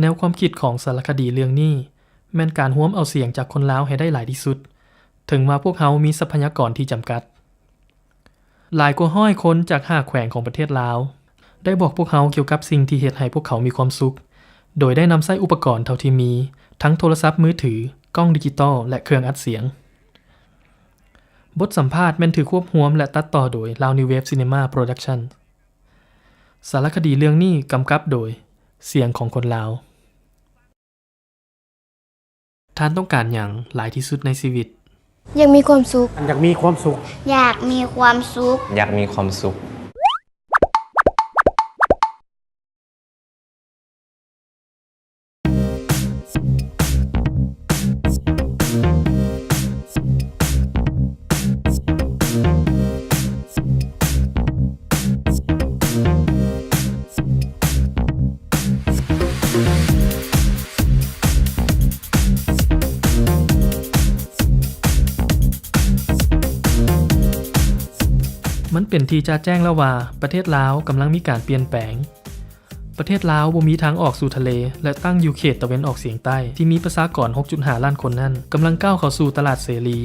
แนวความคิดของสารคดีเรื่องนี้แม่นการร่วมเอาเสียงจากคนลาวให้ได้หลายที่สุดถึงว่าพวกเขามีทรัพยากรที่จำกัดหลายกว่า100คนจาก5แขวงของประเทศลาวได้บอกพวกเขาเกี่ยวกับสิ่งที่เฮ็ดให้พวกเขามีความสุขโดยได้นำใช้อุปกรณ์เท่าที่มีทั้งโทรศัพท์มือถือกล้องดิจิตอลและเครื่องอัดเสียงบทสัมภาษณ์แม่นถือควบรวมและตัดต่อโดย Loud New Wave Cinema Production สารคดีเรื่องนี้กำกับโดยเสียงของคนลาวท่านต้องการหยังหลายที่สุดในชีวิตอยากมีความสุขอยากมีความสุขอยากมีความสุขอยากมีความสุขมันเป็นที่จะแจ้งแล้วว่าประเทศลาวกำลังมีการเปลี่ยนแปลงประเทศลาวบ่มีทางออกสู่ทะเลและตั้งอยู่เขตตะวันออกเฉียงใต้ที่มีประชากร 6.5 ล้านคนนั้นกำลังก้าวเข้าสู่ตลาดเสรี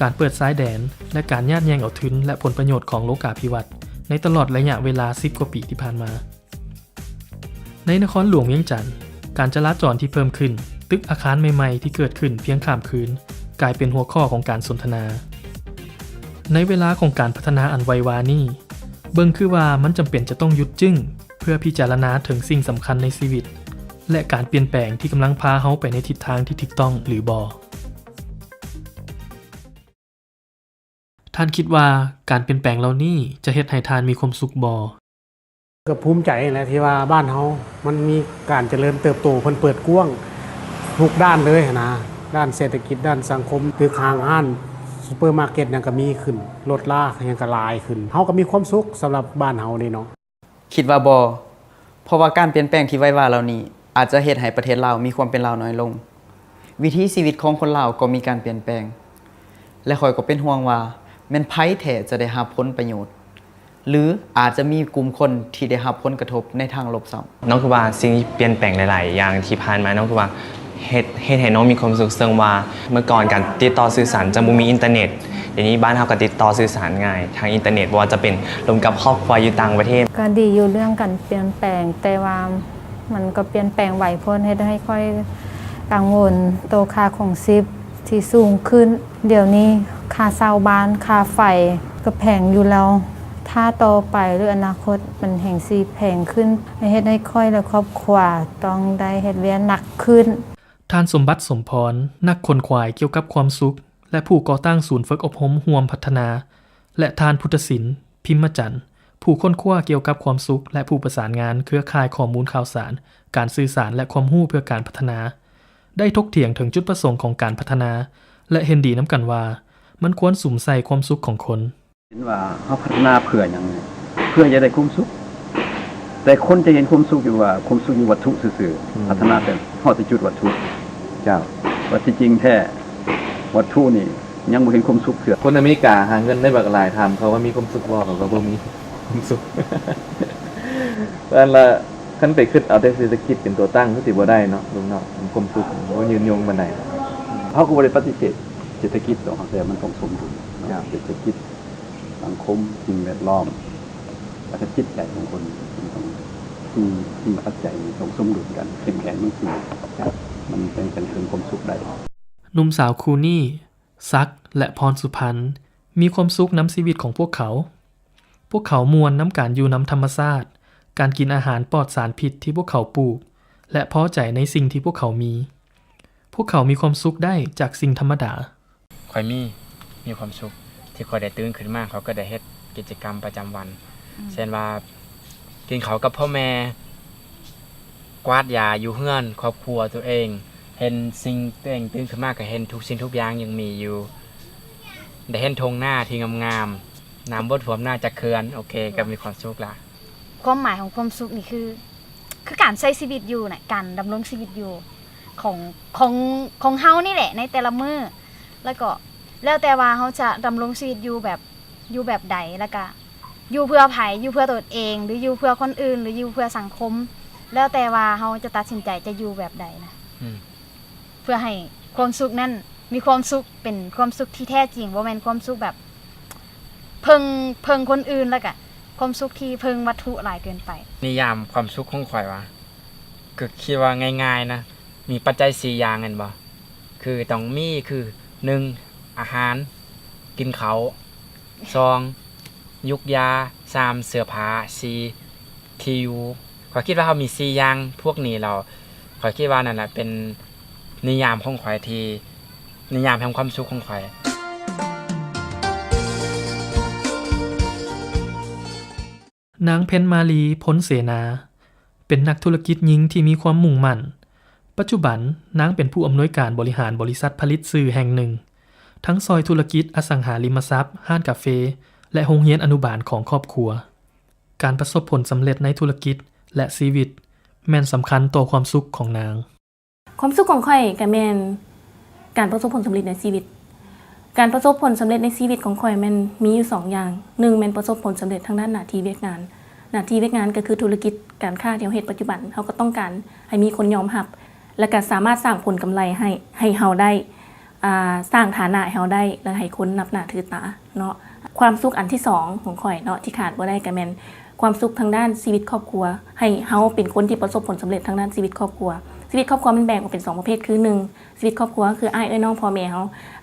การเปิดซ้ายแดนและการญาติแย่งเอาทุนและผลประโยชน์ของโลกาภิวัตน์ในตลอดระยะเวลา10กว่าปีที่ผ่านมาในนครหลวงเวียงจันทน์การจราจรที่เพิ่มขึ้นตึกอาคารใหม่ๆที่เกิดขึ้นเพียงข้ามคืนกลายเป็นหัวข้อของการสนทนาในเวลาของการพัฒนาอันไววานี้เบิ่งคือว่ามันจำเป็นจะต้องหยุดจึ้งเพื่อพิจารณาถึงสิ่งสำคัญในชีวิตและการเปลี่ยนแปลงที่กำลังพาเฮาไปในทิศทางที่ถูกต้องหรือบ่ท่านคิดว่าการเปลี่ยนแปลงเหล่านี้จะเฮ็ดให้ท่านมีความสุขบ่ก็ภูมิใจแหละที่ว่าบ้านเฮามันมีการเจริญเติบโตเพิ่นเปิดกว้างทุกด้านเลยนะด้านเศรษฐกิจด้านสังคมตึกห้างร้านซุปเปอร์มาร์เก็ตหยังก็มีขึ้นรถลาหยังก็หลายขึ้นเฮาก็มีความสุขสำหรับบ้านเฮานี่เนาะคิดว่าบ่เพราะว่าการเปลี่ยนแปลงที่ไวว่าเหล่านี้อาจจะเฮ็ดให้ประเทศลาวมีความเป็นลาวน้อยลงวิถีชีวิตของคนลาวก็มีการเปลี่ยนแปลงและข้อยก็เป็นห่วงว่าแม่นไผแท้จะได้รับผลประโยชน์หรืออาจจะมีกลุ่มคนที่ได้รับผลกระทบในทางลบซ้ำน้องคือว่าสิ่งที่เปลี่ยนแปลงหลายๆอย่างที่ผ่านมาน้องคือว่าเฮ็ดให้น้องมีความสุขซึ่งว่าเมื่อก่อนการติดต่อสื่อสารจะบ่มีอินเทอร์เน็ตเดี๋ยวนี้บ้านเฮาก็ติดต่อสื่อสารง่ายทางอินเทอร์เน็ตบ่ว่าจะเป็นรวมกับครอบครัวอยู่ต่างประเทศก็ดีอยู่เรื่องการเปลี่ยนแปลงแต่ว่ามันก็เปลี่ยนแปลงไหวพ้นเฮ็ดให้ค่อยกังวลโตค่าของชีพที่สูงขึ้นเดี๋ยวนี้ค่าเช่าบ้านค่าไฟก็แพงอยู่แล้วถ้าต่อไปหรืออนาคตมันแห่งสิแพงขึ้นเฮ็ดให้ค่อยและครอบครัวต้องได้เฮ็ดเวียนหนักขึ้นท่านสมบัติสมพรนักค้นคว้าเกี่ยวกับความสุขและผู้ก่อตั้งศูนย์ฝึกอบรมร่วมพัฒนาและท่านพุทธศิลป์พิมพ์จันทร์ผู้ค้นคว้าเกี่ยวกับความสุขและผู้ประสานงานเครือข่ายข้อมูลข่าวสารการสื่อสารและความรู้เพื่อการพัฒนาได้ถกเถียงถึงจุดประสงค์ของการพัฒนาและเห็นดีนำกันว่ามันควรสุมใส่ความสุขของคนเห็นว่าเฮาพัฒนาเพื่อหยังเพื่อจะได้ความสุขแต่คนจะเห็นความสุขอยู่ว่าความสุขอยู่วัตถุซื่อๆพัฒนาแต่ฮอดที่จุดวัตถุเจ้าว่าที่จริงแท้วัตถุนี่ยังบ่เห็นความสุขเถื่อคนอเมริกาหาเงินได้บักหลายถามเขาว่ามีความสุขบ่เขาก็บ่มีความสุขนั่นล่ะคันไปคิดเอาแต่เศรษฐกิจเป็นตัวตั้งคือสิบ่ได้เนาะลุงเนาะความสุขบ่ยืนยงปานใดเฮาก็บ่ได้ปฏิเสธเศรษฐกิจดอกแต่มันต้องสมดุลเศรษฐกิจสังคมสิ่งแวดล้อมและจิตใจของคนต้องที่ปัจจัยต้องสมดุลกันเข้มแข็งมันสิมันเป็นกันถึงความสุขได้หนุ่มสาวคูนี่ซักและพรสุพรรณมีความสุขนำชีวิตของพวกเขามวลน้ำการอยู่น้ำธรรมชาติการกินอาหารปลอดสารพิษที่พวกเขาปลูกและพอใจในสิ่งที่พวกเขามีความสุขได้จากสิ่งธรรมดาข่อยมีความสุขที่ข่อยได้ตื่นขึ้นมาเขาก็ได้เฮ็ดกิจกรรมประจำวันเช่นว่ากินข้าวกับพ่อแม่กวาดยาอยู่เฮือนครอบครัวตัวเองเห็นสิ่งตัวเองตื่นขึ้นมาก็เห็นทุกสิ่งทุกอย่างยังมีอยู่ได้เห็นธงหน้าที่งามๆน้ำบ่ท่วมหน้าจากเขื่อนโอเคก็มีความสุขล่ะความหมายของความสุขนี่คือการใช้ชีวิตอยู่น่ะการดำรงชีวิตอยู่ของเฮานี่แหละในแต่ละมื้อแล้วก็แล้วแต่ว่าเฮาจะดำรงชีวิตอยู่แบบใดแล้วก็อยู่เพื่อไผอยู่เพื่อตนเองหรืออยู่เพื่อคนอื่นหรืออยู่เพื่อสังคม แล้วแต่ว่าเฮาจะตัดสินใจจะอยู่แบบใดนะ อืม เพื่อให้ความสุขนั้นมีความสุขเป็นความสุขที่แท้จริงบ่แม่นความสุขแบบเพิ่งคนอื่นแล้วก็ความสุขที่เพิ่งวัตถุหลายเกินไป นิยามความสุขของข่อยว่าก็คิดว่าง่ายๆนะมีปัจจัย4อย่างแม่นบ่คือต้องมีคือ1อาหารกินข้าว2ยุกยา3เสื้อผ้า4ที่อยู่ข้อยคิดว่าเฮามี4อย่างพวกนี้เราข้อยคิดว่านั่นแหละเป็นนิยามของข่อยที่นิยามแห่งความสุขของข่อย นางเพ็ญมาลีพ้นเสนา เป็นนักธุรกิจหญิงที่มีความมุ่งมั่น ปัจจุบันนางเป็นผู้อำนวยการบริหารบริษัทผลิตสื่อแห่งหนึ่ง ทั้งซอยธุรกิจอสังหาริมทรัพย์ห้านกาเฟและโรงเรียนอนุบาลของครอบครัว การประสบผลสำเร็จในธุรกิจและชีวิตแม่นสำคัญต่อความสุขของนาง ความสุขของข่อยก็แม่นการประสบผลสำเร็จในชีวิต การประสบผลสำเร็จในชีวิตของข่อยแม่นมีอยู่2อย่าง1แม่นประสบผลสำเร็จทางด้านหน้าที่เวียกงานหน้าที่เวียกงานก็คือธุรกิจการค้าที่เฮาเฮ็ดปัจจุบันเฮาก็ต้องการให้มีคนยอมรับและก็สามารถสร้างผลกำไรให้เฮาได้สร้างฐานะให้เฮาได้และให้คนนับหน้าถือตาเนาะความสุขอันที่2ของข่อยเนาะที่ขาดบ่ได้ก็แม่นความสุขทางด้านชีวิตครอบครัวให้เฮาเป็นคนที่ประสบผลสำเร็จทางด้านชีวิตครอบครัวชีวิตครอบครัวมันแบ่งออกเป็น2ประเภทคือ1ชีวิตครอบครัวคืออ้ายเอ้ยน้องพ่อแม่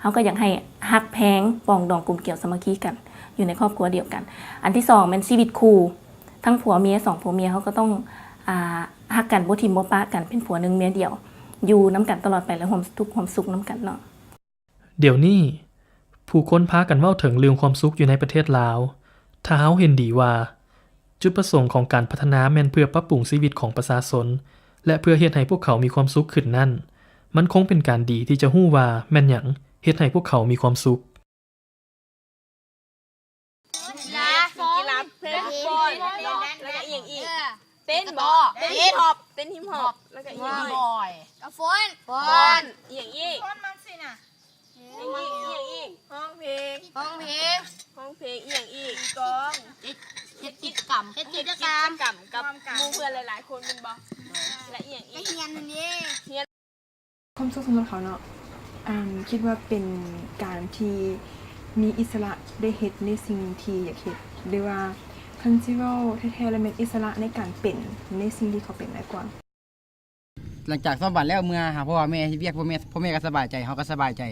เฮาก็อยากให้ฮักแพงปองดองกลุ่มเกี่ยวสามัคคีกันอยู่ในครอบครัวเดียวกันอันที่2มันชีวิตคู่ทั้งผัวเมีย2ผัวเมียเฮาก็ต้องฮักกันบ่ทิมบ่ปะกันเป็นผัวหนึงเมียเดียวอยู่นํกันตลอดไปและความทุกข์ความสุขนํกันเนาะ เดี๋ยวนี้ผู้คนพากันเว้าถึงเรื่องความสุขอยู่ในประเทศลาว ถ้าเฮาเห็นดีว่า จุดประสงค์ของการพัฒนาแม่นเพื่อปรับปรุงชีวิตของประชาชนและเพื่อเฮ็ดให้พวกเขามีความสุขขึ้นนั่นมันคงเป็นการดีที่จะฮู้ว่าแม่นหยังเฮ็ดให้พวกเขามีความสุข แล้วก็อีกเต้นบอเต้นฮิปฮอปแล้วก็อีกบอยกับฟอนอีกฟอนมันสิน่ะอีกห้องเพลงอีกกองเฮ็ดกิจกรรมกับหมู่เพื่อนหลายๆคนเป็นบ่และอีกเฮียนนี่ความสุขสำหรับเขาเนาะคิดว่าเป็นการที่มีอิสระได้เฮ็ดในสิ่งที่อยากเฮ็ดหรือว่าคันสิเว้าแท้ๆแล้วเป็นอิสระในการเป็นในสิ่งที่เขาเป็นได้กว่า หลังจากสอบบัตรแล้วเมื่อหาพ่อแม่ที่เรียกพ่อแม่ก็สบายใจเขาก็สบายใจ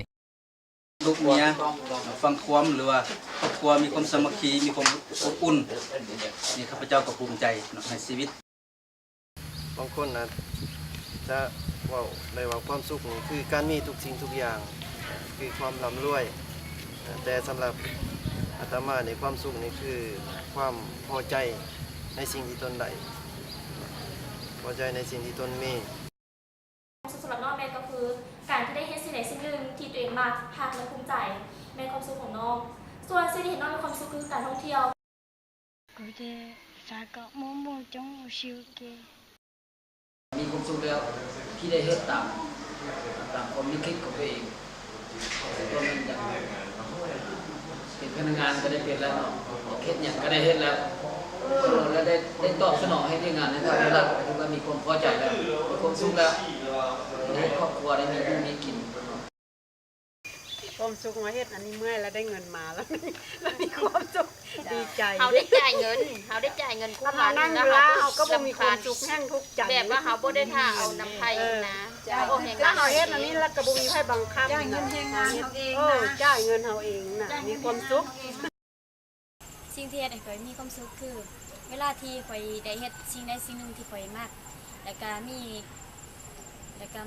ลูกเมียฟังความหรือว่าครอบครัวมีความสามัคคีมีความอบอุ่นนี่ข้าพเจ้าก็ภูมิใจในชีวิต บางคนนะจะว่าในว่าความสุขนี่คือการมีทุกสิ่งทุกอย่างคือความร่ำรวยแต่สำหรับอาตมาในความสุขนี่คือความพอใจในสิ่งที่ตนได้พอใจในสิ่งที่ตนมีสำหรับน้องแม่ก็คือการที่ได้เฮ็ดสิ่งใดสิ่งหนึ่งที่ตัวเองมาภาคและภูมิใจแม่ความสุขของน้องส่วนสิ่งที่น้องมีความสุขคือการท่องเที่ยวมีความสุขแล้วที่ได้เฮ็ดตามความนึกคิดของตัวเองตัวมันอยากเป็นพนักงานก็ได้เป็นแล้วเฮ็ดอย่างก็ได้เฮ็ดแล้วแล้วได้ตอบสนองให้ในงานในทางเราถือว่ามีความพอใจแล้วมีความสุขแล้วได้ครอบครัวได้มีอยู่มีกินความสุขมาเฮ็ดอันนี้เมื่อยแล้วได้เงินมาแล้วมีความสุขดีใจเขาได้จ่ายเงินคุ้มค่านะคะเขาก็บ่มีความสุขแห้งทุกข์ใจแบบว่าเขาบ่ได้ท่าเอาน้ำไผนะแล้วเขาเฮ็ดอันนี้แล้วก็บ่มีไผบังคับจ่ายเงินเฮงงานเฮาเองนะจ่ายเงินเฮาเองน่ะมีความสุขสิ่งที่เฮ็ดให้ข่อยมีความสุขคือเวลาที่ข่อยได้เฮ็ดสิ่งใดสิ่งหนึ่งที่ข่อยมักแล้วก็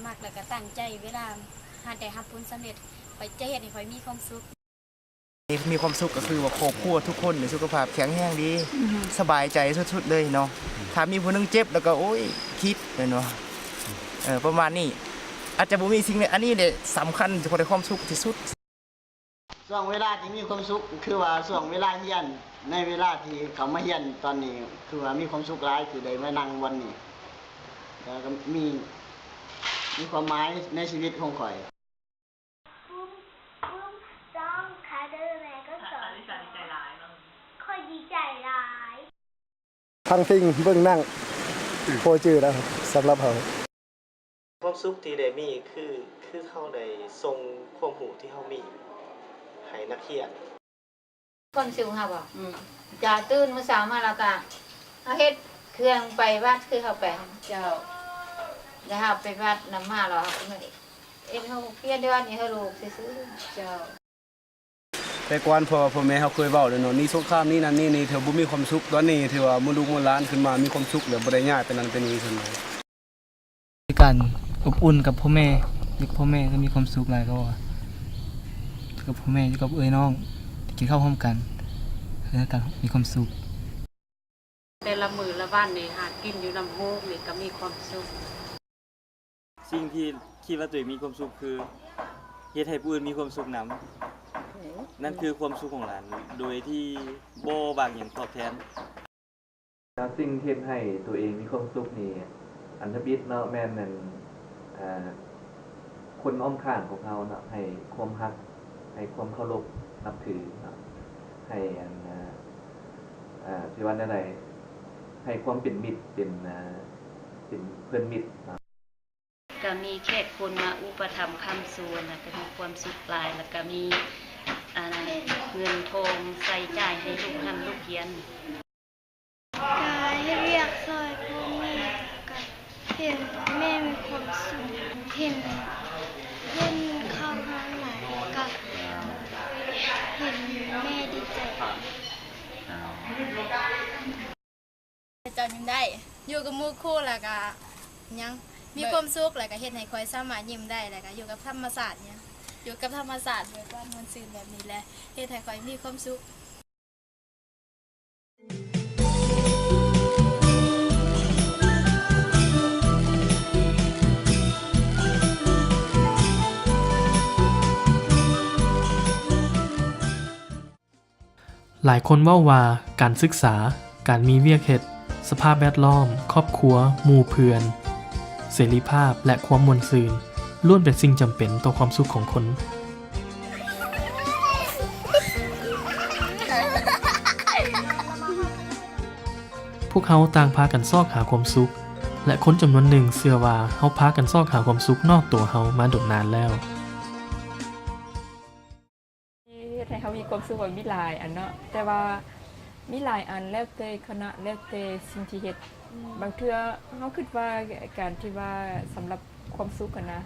มักแล้วก็ตั้งใจเวลาหาได้รับผลสำเร็จข่อยจะเฮ็ดให้ข่อยมีความสุขมีความสุขก็คือว่าครอบครัวทุกคนสุขภาพแข็งแรงดีสบายใจสุดๆเลยเนาะถ้ามีผู้นึงเจ็บแล้วก็โอ๊ยคิดเลยเนาะประมาณนี้อาจจะบ่มีสิ่งนี้อันนี้แหละสำคัญที่คนได้ความสุขที่สุดช่วงเวลาที่มีความสุขคือว่าช่วงเวลาเรียนในเวลาที่เขามาเรียนตอนนี้คือว่ามีความสุขหลายคือได้มานั่งวันนี้แล้วก็มีความหมายในชีวิตของข่อยทั้งสิ่งเบื้องนั่ง พอจื้อแล้วครับสำหรับเฮา ความสุขที่ได้มีคือเฮาได้ส่งความรู้ที่เฮามีให้นักเรียน ความสุขเฮาบ่จะตื่นมื้อเช้ามาแล้วก็เฮาเฮ็ดเครื่องไปวัดคือเฮาไปเจ้าแล้วเฮาไปวัดนำมาแล้วเฮาก็เอ็นเฮาเปลี่ยนเดือนนี่ให้ลูกซื่อๆเจ้า แต่ก่อนพ่อแม่เขาเคยเว้าแล้วเนาะนี่สงครามนี่นั่นนี่เธอบ่มีความสุขตอนนี้ถือว่ามื้อลูกมื้อหลานขึ้นมามีความสุขแล้วบ่ได้ย้ายไปนั่นไปนี่ซั่นเนาะ การอบอุ่นกับพ่อแม่อยู่กับพ่อแม่ก็มีความสุขหลายก็ว่ากับพ่อแม่อยู่กับเอ้ยน้องกินข้าวพร้อมกันแล้วก็มีความสุข แต่ละมื้อละวันนี่หากินอยู่นำโฮกนี่ก็มีความสุข สิ่งที่คิดว่าตัวเองมีความสุขคือเฮ็ดให้ผู้อื่นมีความสุขนำนั่นคือความสุขของหลานโดยที่บ่บางอย่างตอบแทน สิ่งที่เฮ็ดให้ตัวเองมีความสุขนี่อันดับ1เนาะแม่นนั่นคนอ้อมข้างของเราเนาะให้ความรักให้ความเคารพนับถือเนาะให้สิว่าได้ให้ความเป็นมิตรเป็นเพื่อนมิตรเนาะ ก็มีแขกคนมาอุปถัมภ์ค้ำส่วนแล้วก็มีความสุขหลายแล้วก็มีเงินทองใส่จ่ายให้ลูกลูกเรียน การเรียกซอยพ่อแม่กับเห็นแม่มีความสุขเห็นเล่นข้าวร้านไหนกับเห็นแม่ดีใจ จำยิ้มได้อยู่กับหมู่คู่แล้วก็ยังมีความสุขแล้วก็เฮ็ดให้คอยสามารถยิ้มได้แล้วก็อยู่กับธรรมศาสตร์เนี่ยอยู่กับธรรมศาสตร์แบบว่ามันซื่นแบบนี้แหละเฮ็ดให้คอยมีความสุข หลายคนเว้าว่าการศึกษาการมีเวียกเฮ็ดสภาพแวดล้อมครอบครัวหมู่เพื่อนเสรีภาพและความม่วนซื่นล้วนเป็นสิ่งจำเป็นต่อความสุขของคน พวกเขาต่างพากันซอกหาความสุขและคนจำนวนหนึ่งเชื่อว่าเฮาพากันซอกหาความสุขนอกตัวเฮามาโดดนานแล้ว ให้เขามีความสุขว่ามีหลายอันเนาะแต่ว่ามีหลายอันแล้วแต่คณะแล้วแต่สิ่งที่เฮ็ดบางเทื่อเฮาคิดว่าการที่ว่าสำหรับความสุขกันนะ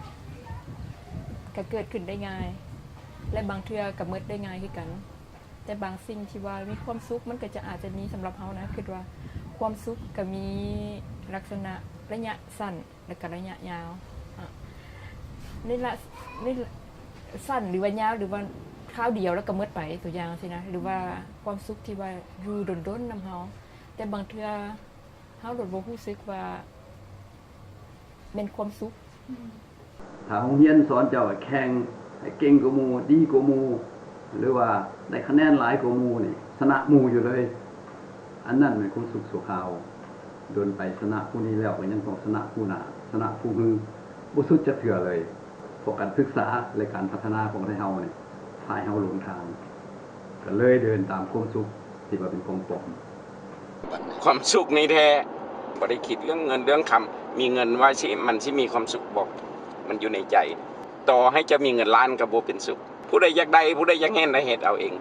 ก็เกิดขึ้นได้ง่ายและบางเทื่อก็หมดได้ง่ายคือกันแต่บางสิ่งที่ว่ามีความสุขมันก็จะอาจจะมีสำหรับเฮานะคิดว่าความสุขก็มีลักษณะระยะสั้นและก็ระยะยาวนี่สั้นหรือว่ายาวหรือว่าคราวเดียวแล้วก็หมดไปตัวอย่างสินะหรือว่าความสุขที่ว่าอยู่ดนๆนำเฮาแต่บางเทื่อเฮาโดดบ่รู้สึกว่าเป็นความสุข ถ้าโรงเรียนสอนเจ้าแข่งให้เก่งกว่าหมู่ดีกว่าหมู่หรือว่าได้คะแนนหลายกว่าหมู่นี่ชนะหมู่อยู่เลยอันนั้นเป็นความสุขชั่วคราวโดนไปชนะผู้นี้แล้วก็ยังต้องชนะผู้หน้าชนะผู้ฮือบ่สุดจะเถื่อเลยพวกการศึกษาและการพัฒนาของไทยเฮานี่พาเฮาหลงทางก็เลยเดินตามความสุขที่ว่าเป็นของปลอม ความสุขในแท้บ่ได้คิดเรื่องเงินเรื่องคำมีเงินว่าสิมันสิมีความสุขบอกมันอยู่ในใจต่อให้จะมีเงินล้านก็บ่เป็นสุขผู้ใดอยากได้ผู้ใดอยากเห็นได้เฮ็ดเอาเอง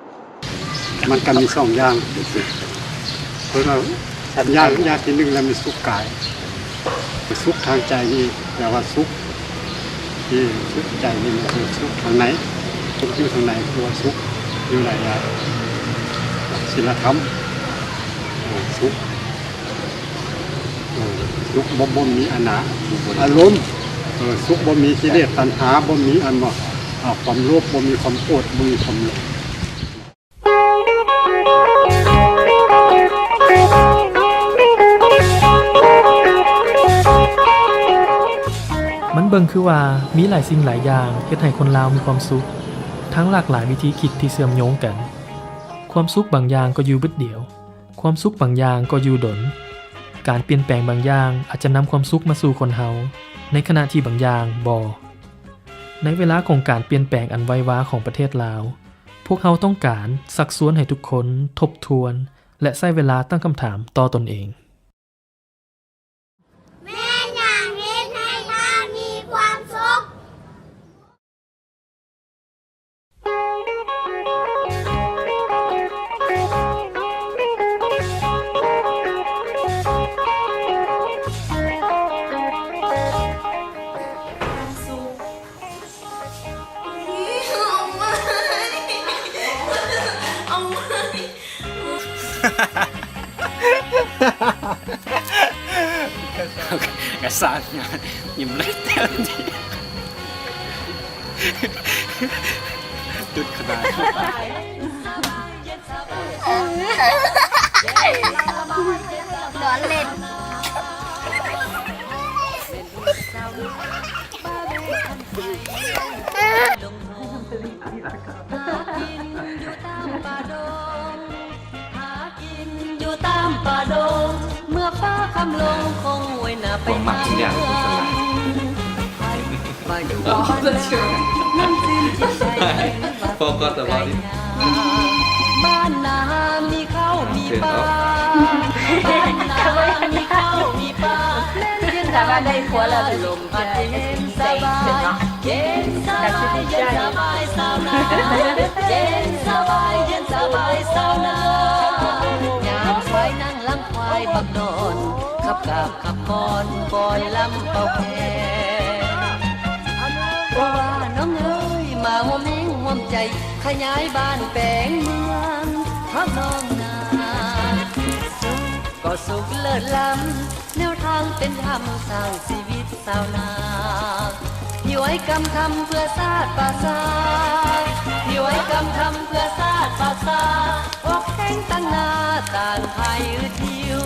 มันก็มี2อย่างเพราะว่าอย่างที่1แล้วมีสุขกายสุขทางใจนี่แปลว่าสุขที่สุขใจนี่มันคือสุขทางไหนสุขอยู่ทางไหนคือว่าสุขอยู่หลายอย่างศีลธรรมสุขบ่มีอนาอารมณ์สุขบ่มีกิเลสตัณหาบ่มีอันว่าความโลภบ่มีความโกรธบ่มีความหลง มันเบิ่งคือว่ามีหลายสิ่งหลายอย่างเฮ็ดให้คนลาวมีความสุขทั้งหลากหลายวิธีคิดที่เชื่อมโยงกันความสุขบางอย่างก็อยู่บึดเดียวความสุขบางอย่างก็อยู่ดนการเปลี่ยนแปลงบางอย่างอาจจะนำความสุขมาสู่คนเฮาในขณะที่บางอย่างบ่ในเวลาของการเปลี่ยนแปลงอันไววาของประเทศลาวพวกเฮาต้องการซักซ้วนให้ทุกคนทบทวนและใช้เวลาตั้งคำถามต่อตนเอง กระสานงานยิ้มเลยเต็มที่จุดขนาดร้อนเล่นอยู่ตามป่าดงเมื่อฟ้าคำลงคงไว้หน้าไปมาไปอยู่บ้านน้ำสิ้นที่ใจพอก็แต่ว่าบ้านนามีข้าวมีปลาบ้านนามีข้าวมีปลาเล่นเย็นสบายได้ผัวแล้วลมพัดเย็นสบายเย็นสบายเย็นสบายสาวนาเย็นสบายเย็นสบายสาวนาควายนั่งลำควายบักนอนขับกาบขับกอนบอยลำเป่าแค่ว่าน้องเอ้ยมาห่วมแห้งห่วมใจขยายบ้านแปลงเมืองเพราะน้องนาสุขก็สุขเลิศล้ำแนวทางเป็นธรรมสร้างชีวิตสาวนาอยู่ไว้กำทำเพื่อชาติปราศาสอยู่ไว้กำทำเพื่อชาติปราศาสอกแห้งตั้งหน้าต่างไทยทิว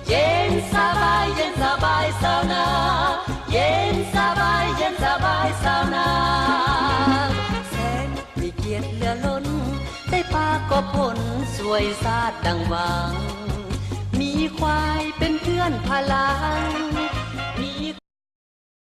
เย็นสบายเย็นสบายสาวนาเย็นสบายเย็นสบายสาวนาแสนมีเกียรติเหลือล้นได้ปากบผลสวยชาติดังหวังมีควายเป็นเพื่อนพลาย